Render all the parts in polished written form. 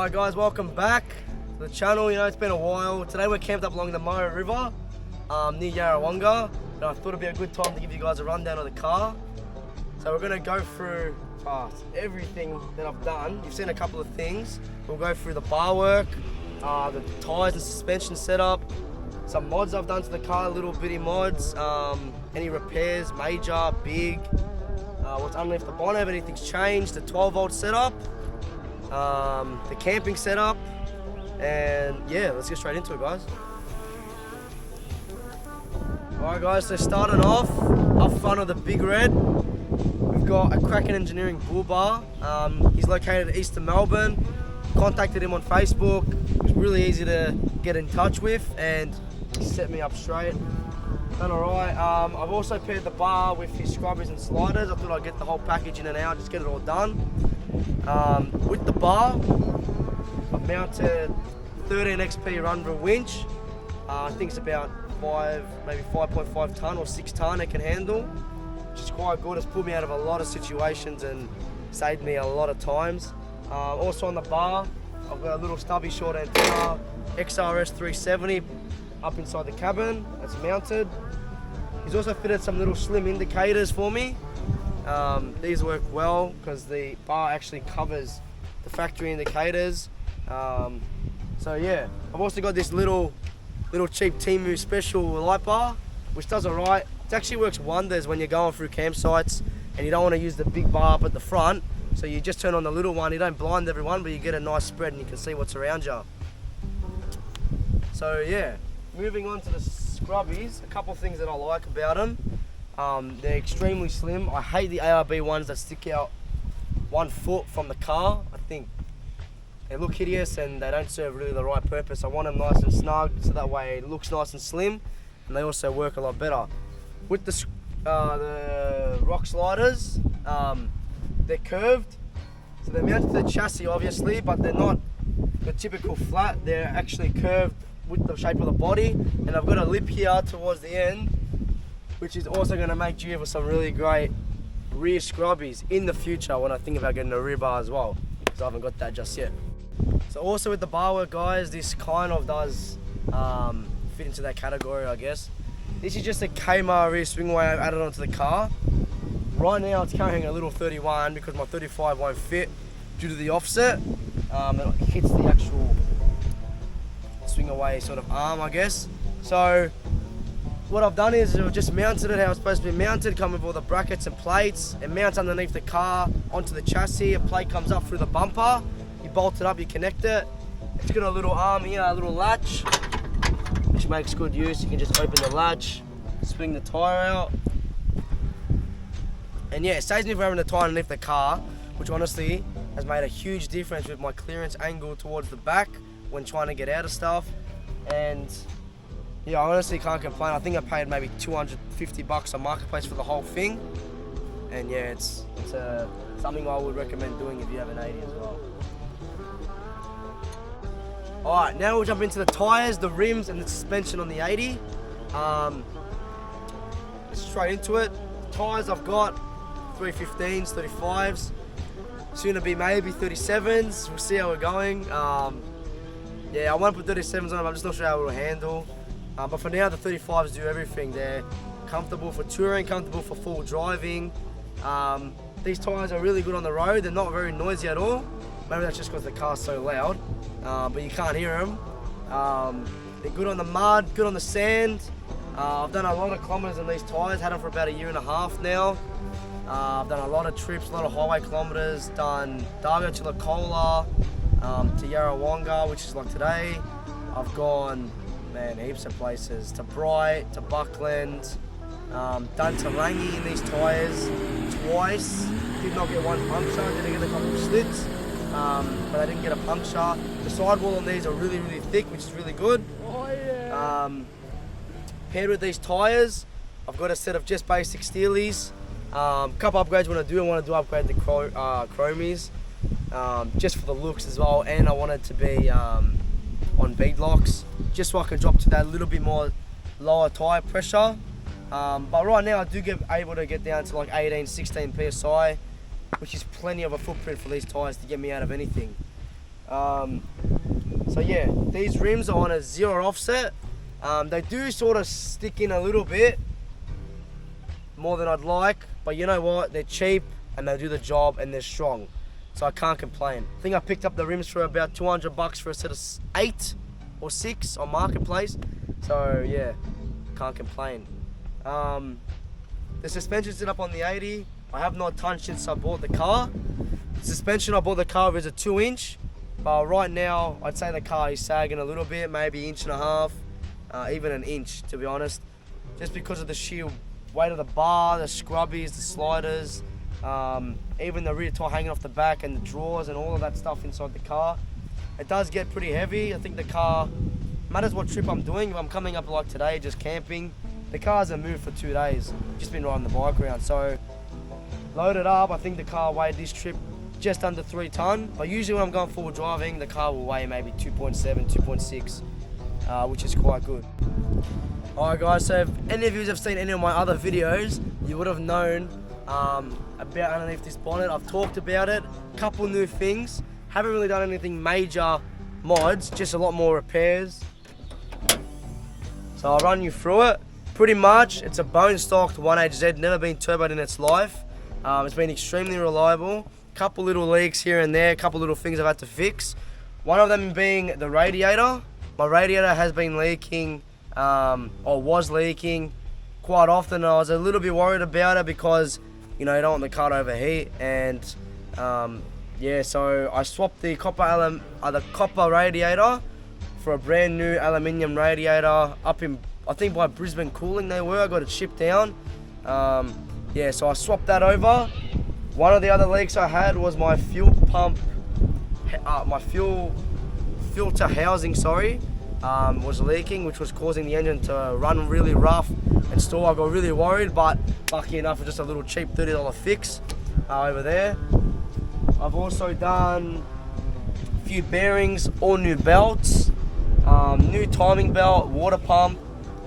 Alright guys, welcome back to the channel. You know, it's been a while. Today we're camped up along the Murray River near Yarrawonga, and I thought it'd be a good time to give you guys a rundown of the car. So we're going to go through everything that I've done. You've seen a couple of things. We'll go through the bar work, the tyres and suspension setup, some mods I've done to the car, little bitty mods, any repairs, major, big, what's underneath the bonnet, if anything's changed, the 12-volt setup, the camping setup, and yeah, let's get straight into it, guys. Alright guys, so starting off, up front of the Big Red, we've got a Kraken Engineering bull bar. He's located east of Melbourne. Contacted him on Facebook. It was really easy to get in touch with, and he set me up straight. Done alright. I've also paired the bar with his scrubbers and sliders. I thought I'd get the whole package in and out, just get it all done. With the bar, I've mounted 13 XP run with a winch. I think it's about maybe 5.5 ton or 6 ton it can handle, which is quite good. It's pulled me out of a lot of situations and saved me a lot of times. Also on the bar, I've got a little stubby short antenna, XRS 370 up inside the cabin. That's mounted. He's also fitted some little slim indicators for me. These work well because the bar actually covers the factory indicators. So yeah, I've also got this little cheap Temu special light bar, which does alright. It actually works wonders when you're going through campsites and you don't want to use the big bar up at the front. So you just turn on the little one. You don't blind everyone, but you get a nice spread and you can see what's around you. So yeah, moving on to the scrubbies, a couple of things that I like about them. They're extremely slim. I hate the ARB ones that stick out 1 foot from the car. I think they look hideous and they don't serve really the right purpose. I want them nice and snug so that way it looks nice and slim, and they also work a lot better. With the rock sliders, they're curved, so they're mounted to the chassis obviously, but they're not the typical flat. They're actually curved with the shape of the body, and I've got a lip here towards the end, which is also going to make do with some really great rear scrubbies in the future when I think about getting a rear bar as well, because I haven't got that just yet. So also with the bar work, guys, this kind of does fit into that category, I guess. This is just a Kmart rear swingway I've added onto the car. Right now it's carrying a little 31 because my 35 won't fit due to the offset. It hits the actual swing away sort of arm, I guess. So what I've done is I've just mounted it how it's supposed to be mounted, come with all the brackets and plates. It mounts underneath the car onto the chassis. A plate comes up through the bumper. You bolt it up, you connect it. It's got a little arm here, a little latch, which makes good use. You can just open the latch, swing the tyre out. And yeah, it saves me from having the tyre underneath the car, which honestly has made a huge difference with my clearance angle towards the back when trying to get out of stuff. And yeah, I honestly can't complain. I think I paid maybe $250 on Marketplace for the whole thing. And yeah, it's something I would recommend doing if you have an 80 as well. Alright, now we'll jump into the tyres, the rims and the suspension on the 80. Straight into it. The tyres I've got 315s, 35s, soon to be maybe 37s. We'll see how we're going. Yeah, I want to put 37s on them, I'm just not sure how it will handle. But for now, the 35s do everything. They're comfortable for touring, comfortable for full driving. These tyres are really good on the road. They're not very noisy at all. Maybe that's just because the car's so loud, but you can't hear them. They're good on the mud, good on the sand. I've done a lot of kilometres on these tyres, had them for about 1.5 years now. I've done a lot of trips, a lot of highway kilometres, done Dargo to Lacola, to Yarrawonga, which is like today. I've gone, man, heaps of places, to Bright, to Buckland, done Tarangi in these tyres twice. Did not get one puncture, didn't get a couple of slits, but I didn't get a puncture. The sidewall on these are really, really thick, which is really good. Oh yeah. Paired with these tyres, I've got a set of just basic steelies. Couple upgrades I want to upgrade the chromies, just for the looks as well, and I want it to be on bead locks, just so I can drop to that little bit more lower tyre pressure. But right now I do able to get down to like 18, 16 PSI, which is plenty of a footprint for these tyres to get me out of anything. So yeah, these rims are on a 0 offset. They do sort of stick in a little bit more than I'd like, but you know what? They're cheap and they do the job and they're strong, so I can't complain. I think I picked up the rims for about $200 for a set of 8 or 6 on Marketplace. So yeah, can't complain. The suspension set up on the 80. I have not touched since I bought the car. The suspension I bought the car with is a 2-inch, but right now I'd say the car is sagging a little bit, maybe 1.5 inches, even an inch to be honest, just because of the sheer weight of the bar, the scrubbies, the sliders, even the rear tire hanging off the back and the drawers and all of that stuff inside the car. It does get pretty heavy. I think the car, matters what trip I'm doing, if I'm coming up like today just camping, the car hasn't moved for 2 days, just been riding the bike around. So loaded up, I think the car weighed this trip just under 3 ton, but usually when I'm going forward driving, the car will weigh maybe 2.7, 2.6, which is quite good. Alright guys, so if any of you have seen any of my other videos, you would have known about underneath this bonnet. I've talked about it, couple new things. Haven't really done anything major mods, just a lot more repairs. So I'll run you through it. Pretty much, it's a bone stocked 1HZ, never been turboed in its life. It's been extremely reliable. Couple little leaks here and there, couple little things I've had to fix. One of them being the radiator. My radiator has been leaking, or was leaking quite often. I was a little bit worried about it because, you know, you don't want the car to overheat. And yeah, so I swapped the copper radiator for a brand new aluminium radiator up in, I think by Brisbane Cooling they were. I got it shipped down. Yeah, so I swapped that over. One of the other leaks I had was my fuel pump, my fuel filter housing, was leaking, which was causing the engine to run really rough and stall. I got really worried, but lucky enough for just a little cheap $30 fix over there. I've also done a few bearings, all new belts, new timing belt, water pump,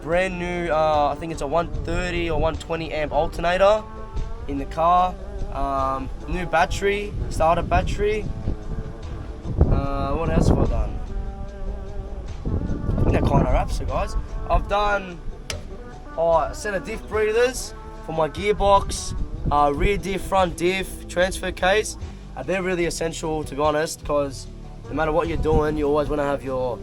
brand new, I think it's a 130 or 120 amp alternator in the car, new battery, starter battery. What else have I done? I think that kind of wraps it, guys. I've done a set of diff breathers for my gearbox, rear diff, front diff, transfer case. They're really essential, to be honest, because no matter what you're doing, you always want to have your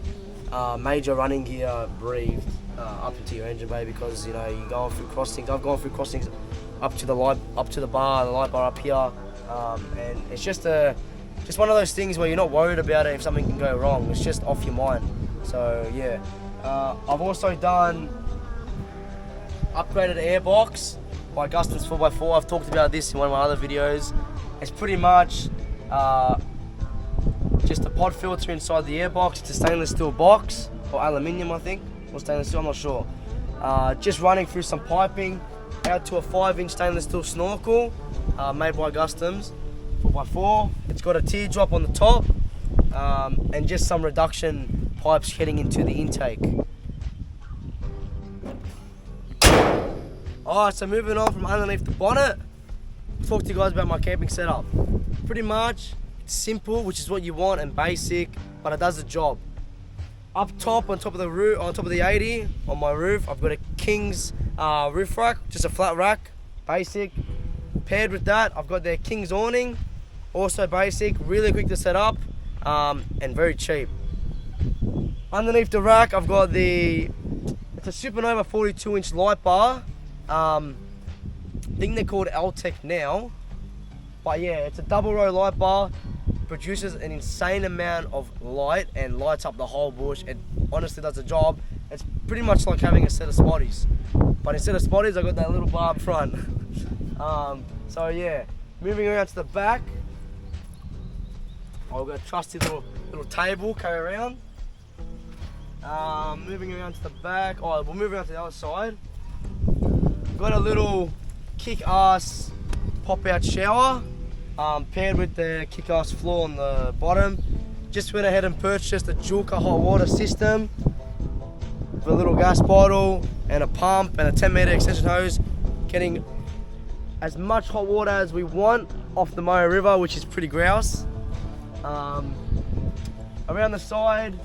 major running gear breathed up into your engine bay, because you know you're going through crossings. I've gone through crossings up to the light bar up here, and it's just one of those things where you're not worried about it if something can go wrong. It's just off your mind. So yeah, I've also done upgraded airbox by Gustom's 4x4. I've talked about this in one of my other videos. It's pretty much just a pod filter inside the airbox. It's a stainless steel box, or aluminium I think, or stainless steel, I'm not sure. Just running through some piping out to a 5-inch stainless steel snorkel made by Gustom's 4x4. It's got a teardrop on the top, and just some reduction pipes heading into the intake. Alright, so moving on from underneath the bonnet, I'll talk to you guys about my camping setup. Pretty much, it's simple, which is what you want, and basic, but it does the job. Up top, on top of the roof, on top of the 80, on my roof, I've got a King's roof rack, just a flat rack, basic. Paired with that, I've got their King's awning, also basic, really quick to set up, and very cheap. Underneath the rack, I've got it's a Supernova 42-inch light bar. I think they're called Altec now, but yeah, it's a double row light bar, produces an insane amount of light and lights up the whole bush. It honestly does the job. It's pretty much like having a set of spotties, but instead of spotties I got that little bar up front. So yeah, moving around to the back, I've got a trusty little table carry around. Moving around to the back, we'll move around to the other side. Got a little kick-ass pop-out shower, paired with the kick-ass floor on the bottom. Just went ahead and purchased a Julka hot water system with a little gas bottle and a pump and a 10-meter extension hose, getting as much hot water as we want off the Murray River, which is pretty grouse. Around the side,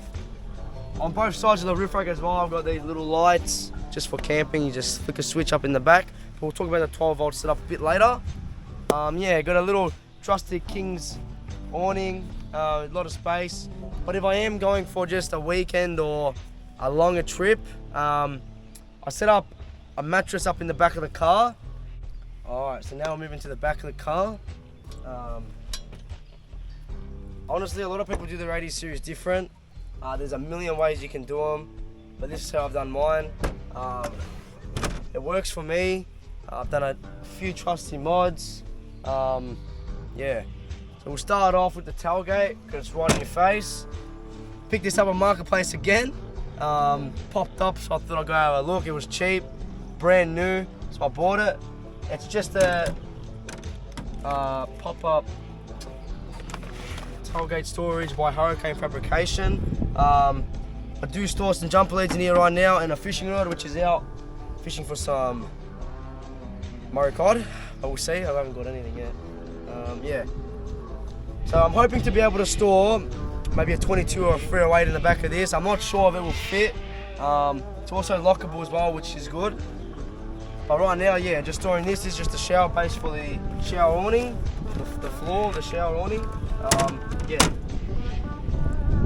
on both sides of the roof rack as well, I've got these little lights just for camping. You just flick a switch up in the back. We'll talk about the 12-volt setup a bit later. Yeah, got a little trusty King's awning, a lot of space. But if I am going for just a weekend or a longer trip, I set up a mattress up in the back of the car. Alright, so now we're moving to the back of the car. Honestly, a lot of people do their 80 series different. There's a million ways you can do them, but this is how I've done mine. It works for me. I've done a few trusty mods. Yeah, so we'll start off with the tailgate because it's right in your face. Picked this up on Marketplace again. Popped up, so I thought I'd go have a look. It was cheap, brand new, so I bought it. It's just a pop-up tailgate storage by Hurricane Fabrication. I do store some jumper leads in here right now and a fishing rod, which is out fishing for some Murray cod. But we'll see, I haven't got anything yet. Yeah, so I'm hoping to be able to store maybe a 22 or a 308 in the back of this. I'm not sure if it will fit. It's also lockable as well, which is good. But right now, yeah, just storing this. This is just a shower base for the shower awning, the floor of the shower awning. Yeah,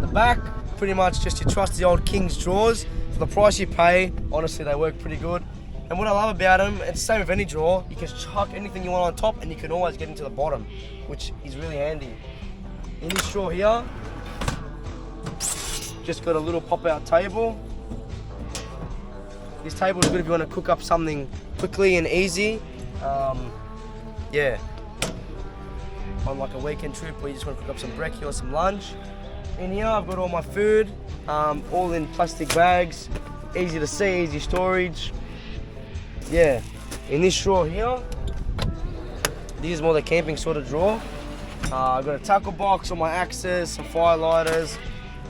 the back, pretty much just your trusty old King's drawers. For the price you pay, honestly, they work pretty good. And what I love about them, it's the same with any drawer, you can chuck anything you want on top and you can always get into the bottom, which is really handy. In this drawer here, just got a little pop-out table. This table is good if you want to cook up something quickly and easy. Yeah, on like a weekend trip where you just want to cook up some brekkie or some lunch. In here I've got all my food, all in plastic bags, easy to see, easy storage. Yeah, in this drawer here, this is more the camping sort of drawer. I've got a tackle box, all my axes, some fire lighters,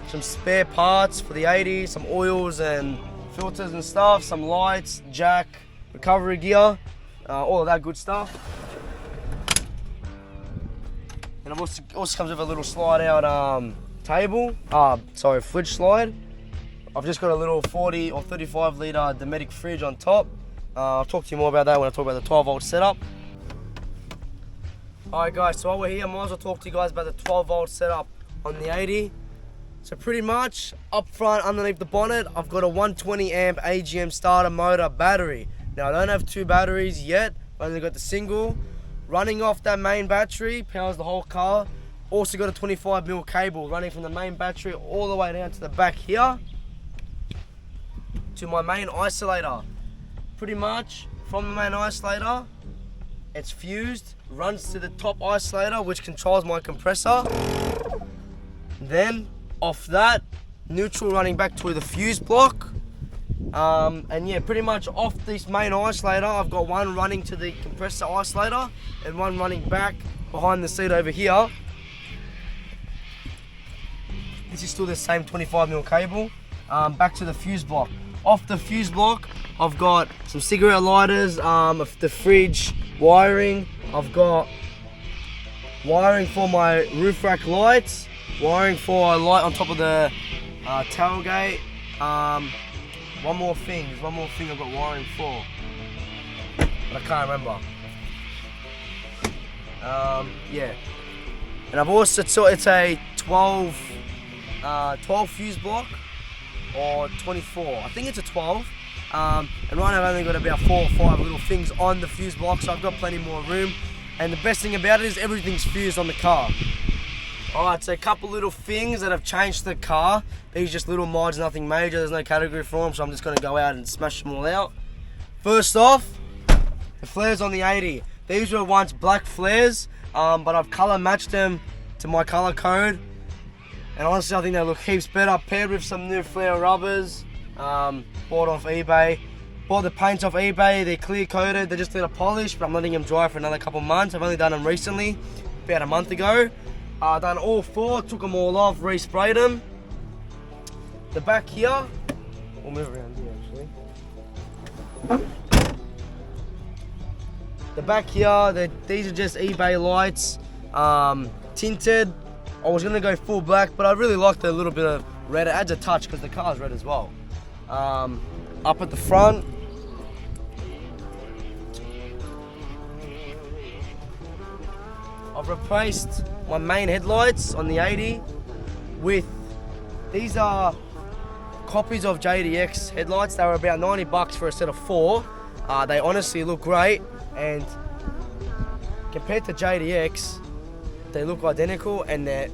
some spare parts for the 80s, some oils and filters and stuff, some lights, jack, recovery gear, all of that good stuff. And it also comes with a little slide out table, fridge slide. I've just got a little 40 or 35 litre Dometic fridge on top. I'll talk to you more about that when I talk about the 12-volt setup. Alright guys, so while we're here, I might as well talk to you guys about the 12-volt setup on the 80. So pretty much, up front, underneath the bonnet, I've got a 120 amp AGM starter motor battery. Now I don't have two batteries yet, I've only got the single. Running off that main battery, powers the whole car. Also got a 25mm cable running from the main battery all the way down to the back here, to my main isolator. Pretty much, from the main isolator, it's fused, runs to the top isolator, which controls my compressor. Then, off that, neutral running back to the fuse block. And yeah, pretty much off this main isolator, I've got one running to the compressor isolator and one running back behind the seat over here. This is still the same 25mm cable, back to the fuse block. Off the fuse block, I've got some cigarette lighters, the fridge wiring. I've got wiring for my roof rack lights, wiring for a light on top of the tailgate. One more thing I've got wiring for, but I can't remember. Yeah, and I've also, it's a 12 fuse block, or 24, I think it's a 12. And right now I've only got about 4 or 5 little things on the fuse block, so I've got plenty more room. And the best thing about it is everything's fused on the car. Alright, so a couple little things that have changed the car. These are just little mods, nothing major, there's no category for them, so I'm just going to go out and smash them all out. First off, the flares on the 80. These were once black flares, but I've colour matched them to my colour code. And honestly, I think they look heaps better, paired with some new flare rubbers. Bought off eBay. Bought the paints off eBay, they're clear coated, they just need a polish, but I'm letting them dry for another couple months. I've only done them recently, about a month ago. Done all 4, took them all off, resprayed them. The back here, we'll move around here actually. The back here, these are just eBay lights, tinted. I was gonna go full black, but I really liked a little bit of red. It adds a touch because the car's red as well. Up at the front, I've replaced my main headlights on the 80 with, these are copies of JDX headlights. They were about 90 bucks for a set of 4. They honestly look great, and compared to JDX, they look identical, and they're,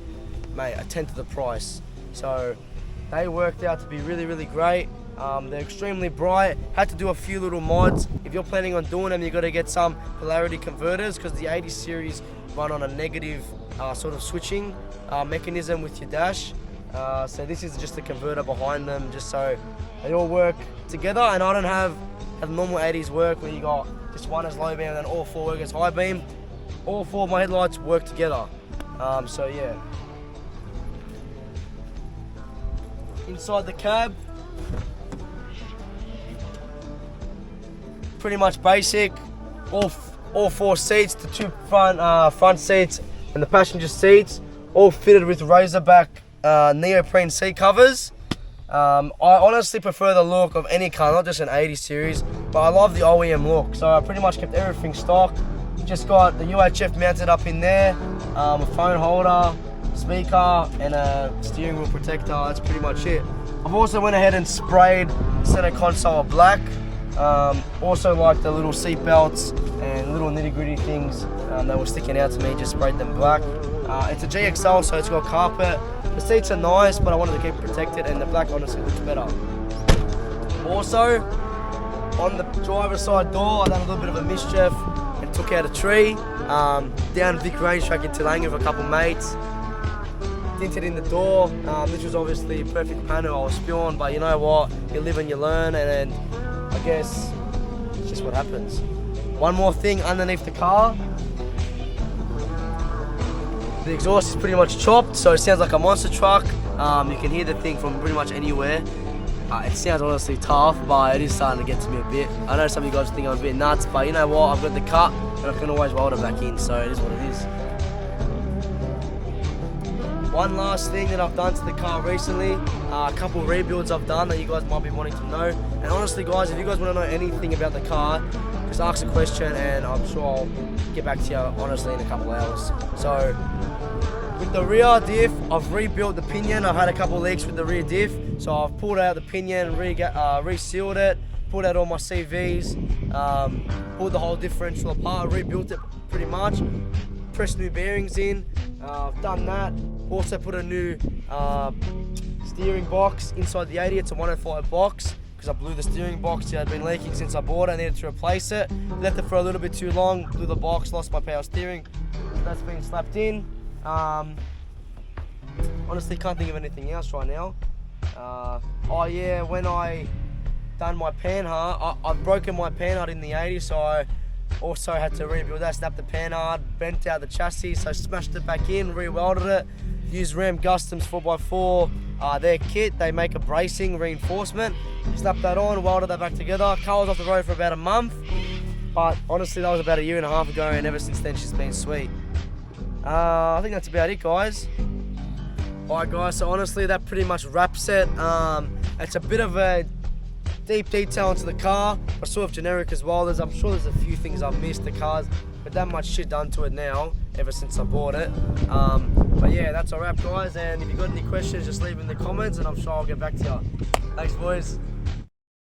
mate, a tenth of the price. So they worked out to be really, really great. They're extremely bright. Had to do a few little mods. If you're planning on doing them, you got to get some polarity converters, because the 80 series run on a negative sort of switching mechanism with your dash. So this is just a converter behind them, just so they all work together. And I don't have how the normal 80s work, where you got just one as low beam and then all 4 work as high beam. All 4 of my headlights work together. So yeah. Inside the cab, pretty much basic. All 4 seats, the 2 front seats and the passenger seats, all fitted with Razorback neoprene seat covers. I honestly prefer the look of any car, not just an 80 series, but I love the OEM look. So I pretty much kept everything stock. Just got the UHF mounted up in there, a phone holder, speaker, and a steering wheel protector. That's pretty much it. I've also went ahead and sprayed the center console black. Also like the little seat belts and little nitty gritty things that were sticking out to me, just sprayed them black. It's a GXL, so it's got carpet. The seats are nice, but I wanted to keep it protected, and the black honestly looks better. Also, on the driver's side door, I done a little bit of a mischief and took out a tree. Down Vic Range Track in Toolanga with a couple mates. Tinted in the door. This was obviously a perfect panel. I was spewing, but you know what? You live and you learn, and I guess it's just what happens. One more thing underneath the car. The exhaust is pretty much chopped, so it sounds like a monster truck. You can hear the thing from pretty much anywhere. It sounds honestly tough, but it is starting to get to me a bit. I know some of you guys think I'm a bit nuts, but you know what? I've got the cut, and I can always weld it back in, so it is what it is. One last thing that I've done to the car recently, a couple rebuilds I've done that you guys might be wanting to know. And honestly guys, if you guys want to know anything about the car, just ask a question and I'm sure I'll get back to you honestly in a couple hours. So with the rear diff, I've rebuilt the pinion. I've had a couple leaks with the rear diff, so I've pulled out the pinion, resealed it, pulled out all my CVs, pulled the whole differential apart, rebuilt it pretty much, pressed new bearings in. I've done that. Also put a new steering box inside the 80. It's a 105 box because I blew the steering box. It had been leaking since I bought it. I needed to replace it. Left it for a little bit too long. Blew the box, lost my power steering. So that's been slapped in. Honestly, can't think of anything else right now. Oh yeah, when I done my panhard, I've broken my panhard in the 80, so I also had to rebuild that. Snapped the panhard, bent out the chassis, so smashed it back in, re-welded it. Used Ram Customs 4x4, their kit. They make a bracing reinforcement. Slapped that on, welded that back together. Car was off the road for about a month, but honestly that was about a year and a half ago, and ever since then she's been sweet. I think that's about it, guys. Alright guys, so honestly that pretty much wraps it. It's a bit of a deep detail into the car, but sort of generic as well. I'm sure there's a few things I've missed. The car's but that much shit done to it now ever since I bought it. But yeah, that's a wrap guys, and if you got any questions just leave in the comments and I'm sure I'll get back to you. Thanks boys.